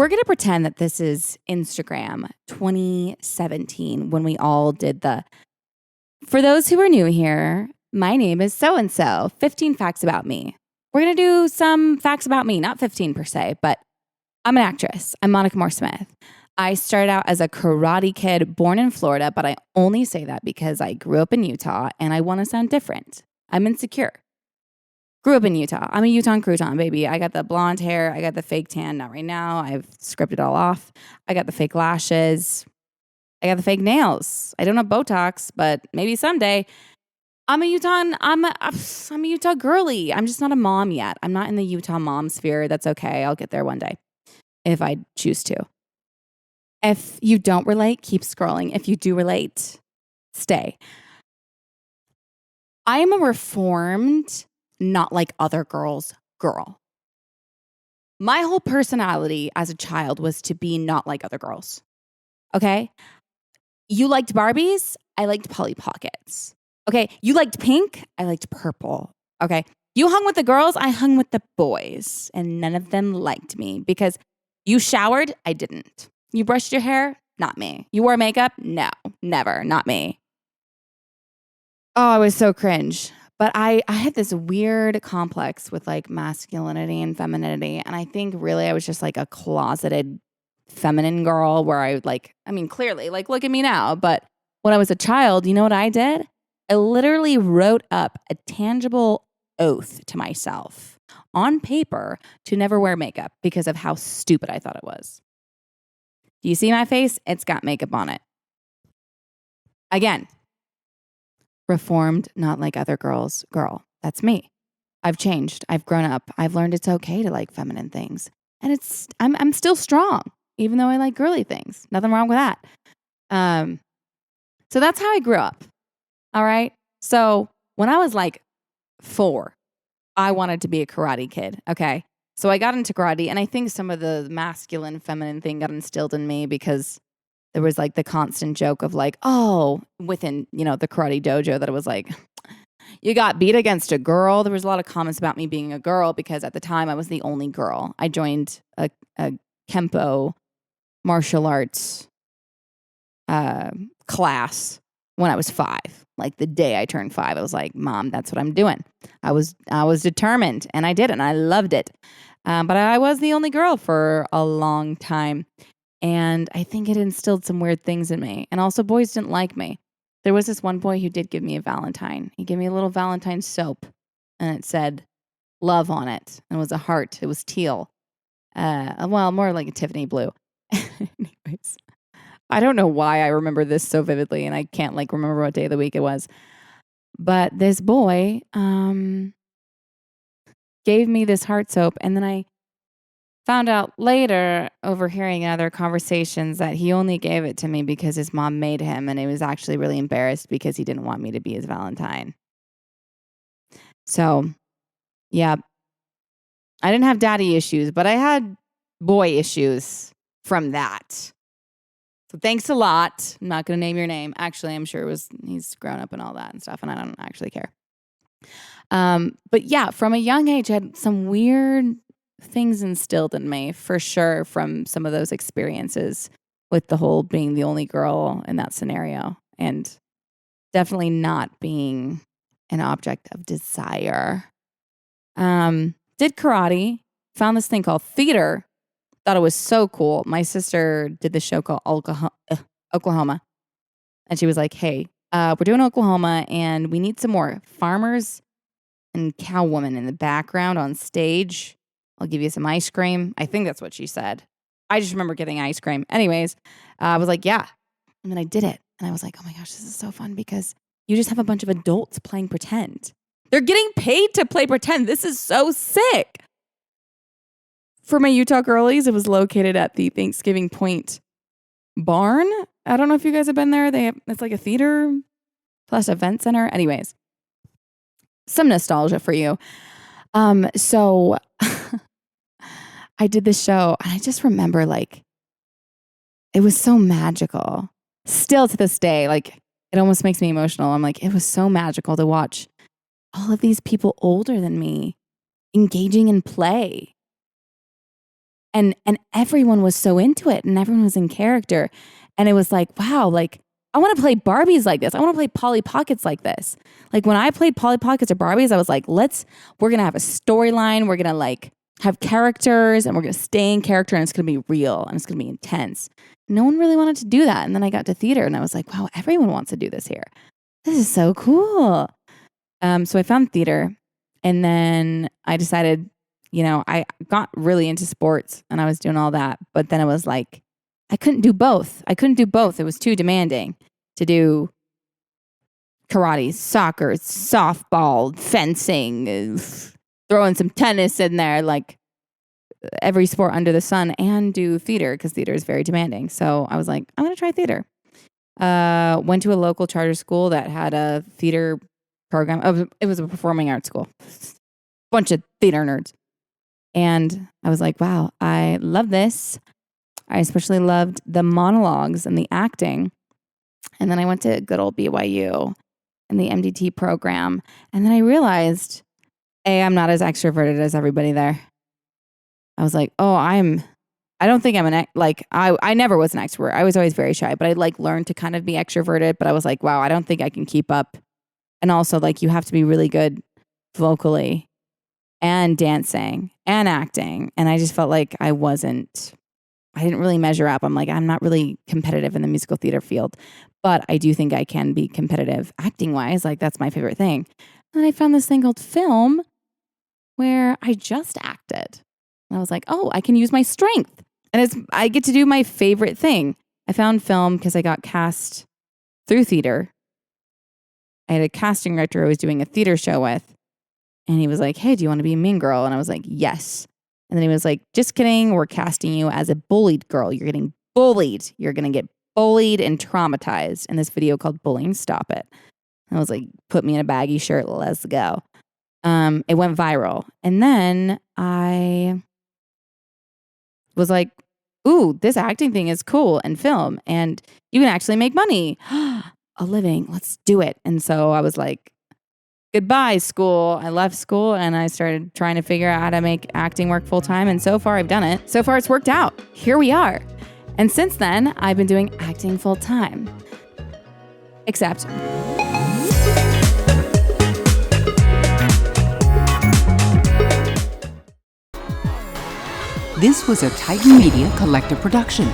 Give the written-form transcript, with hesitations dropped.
We're going to pretend that this is Instagram 2017 when we all did for those who are new here, my name is so-and-so, 15 facts about me. We're going to do some facts about me, not 15 per se, but I'm an actress. I'm Monica Moore Smith. I started out as a karate kid born in Florida, but I only say that because I grew up in Utah and I want to sound different. I'm insecure. Grew up in Utah. I'm a Utah crouton, baby. I got the blonde hair. I got the fake tan. Not right now. I've scripted it all off. I got the fake lashes. I got the fake nails. I don't have Botox, but maybe someday. I'm a Utah girly. I'm just not a mom yet. I'm not in the Utah mom sphere. That's okay. I'll get there one day if I choose to. If you don't relate, keep scrolling. If you do relate, stay. I am a reformed, not like other girls, girl. My whole personality as a child was to be not like other girls. Okay? You liked Barbies? I liked Polly Pockets. Okay? You liked pink? I liked purple. Okay? You hung with the girls? I hung with the boys. And none of them liked me because you showered? I didn't. You brushed your hair? Not me. You wore makeup? No, never. Not me. Oh, I was so cringe. But I had this weird complex with like masculinity and femininity. And I think really I was just like a closeted feminine girl where clearly, like, look at me now. But when I was a child, you know what I did? I literally wrote up a tangible oath to myself on paper to never wear makeup because of how stupid I thought it was. Do you see my face? It's got makeup on it. Again, reformed, not like other girls, girl. That's me. I've changed. I've grown up. I've learned it's okay to like feminine things. And I'm still strong, even though I like girly things. Nothing wrong with that. So that's how I grew up. All right. So when I was like 4, I wanted to be a karate kid. Okay. So I got into karate, and I think some of the masculine, feminine thing got instilled in me because there was like the constant joke of like, oh, within, the karate dojo that it was like, you got beat against a girl. There was a lot of comments about me being a girl because at the time I was the only girl. I joined a Kempo martial arts class when I was 5. Like the day I turned 5, I was like, Mom, that's what I'm doing. I was determined, and I did it, and I loved it. But I was the only girl for a long time. And I think it instilled some weird things in me. And also, boys didn't like me. There was this one boy who did give me a Valentine. He gave me a little Valentine soap, and it said love on it. And it was a heart. It was teal. More like a Tiffany blue. Anyways, I don't know why I remember this so vividly, and I can't remember what day of the week it was. But this boy gave me this heart soap, and then I found out later, overhearing in other conversations, that he only gave it to me because his mom made him, and he was actually really embarrassed because he didn't want me to be his Valentine. So, yeah, I didn't have daddy issues, but I had boy issues from that. So thanks a lot. I'm not going to name your name. Actually, I'm sure he's grown up and all that and stuff, and I don't actually care. But yeah, from a young age, I had some weird things instilled in me for sure from some of those experiences with the whole being the only girl in that scenario, and definitely not being an object of desire. Did karate, found this thing called theater, thought it was so cool. My sister did this show called Oklahoma, and she was like, hey, we're doing Oklahoma, and we need some more farmers and cowwomen in the background on stage. I'll give you some ice cream. I think that's what she said. I just remember getting ice cream. Anyways, I was like, yeah. And then I did it. And I was like, oh my gosh, this is so fun because you just have a bunch of adults playing pretend. They're getting paid to play pretend. This is so sick. For my Utah girlies, it was located at the Thanksgiving Point Barn. I don't know if you guys have been there. It's like a theater plus event center. Anyways, some nostalgia for you. So I did this show, and I just remember it was so magical. Still to this day, it almost makes me emotional. I'm like, it was so magical to watch all of these people older than me engaging in play. And everyone was so into it and everyone was in character. And it was like, wow, like I want to play Barbies like this. I want to play Polly Pockets like this. Like when I played Polly Pockets or Barbies, I was like, we're going to have a storyline. We're going to like have characters and we're going to stay in character and it's going to be real and it's going to be intense. No one really wanted to do that. And then I got to theater and I was like, wow, everyone wants to do this here. This is so cool. So I found theater and then I decided, I got really into sports and I was doing all that. But then it was like, I couldn't do both. It was too demanding to do karate, soccer, softball, fencing, throwing some tennis in there, like every sport under the sun, and do theater because theater is very demanding. So I was like, I'm going to try theater. Went to a local charter school that had a theater program. It was a performing arts school. Bunch of theater nerds. And I was like, wow, I love this. I especially loved the monologues and the acting. And then I went to good old BYU and the MDT program. And then I realized, I'm not as extroverted as everybody there. I was like, I don't think I'm I never was an extrovert. I was always very shy, but I learned to kind of be extroverted. But I was like, wow, I don't think I can keep up. And also you have to be really good vocally and dancing and acting. And I just felt like I didn't really measure up. I'm like, I'm not really competitive in the musical theater field, but I do think I can be competitive acting wise. Like that's my favorite thing. And I found this thing called film where I just acted. And I was like, oh, I can use my strength. And I get to do my favorite thing. I found film because I got cast through theater. I had a casting director I was doing a theater show with. And he was like, hey, do you want to be a mean girl? And I was like, yes. And then he was like, just kidding. We're casting you as a bullied girl. You're getting bullied. You're going to get bullied and traumatized in this video called Bullying Stop It. And I was like, put me in a baggy shirt. Let's go. It went viral. And then I was like, ooh, this acting thing is cool and film. And you can actually make money. A living. Let's do it. And so I was like, goodbye, school. I left school and I started trying to figure out how to make acting work full time. And so far I've done it. So far it's worked out. Here we are. And since then, I've been doing acting full time. Except this was a Titan Media Collective production.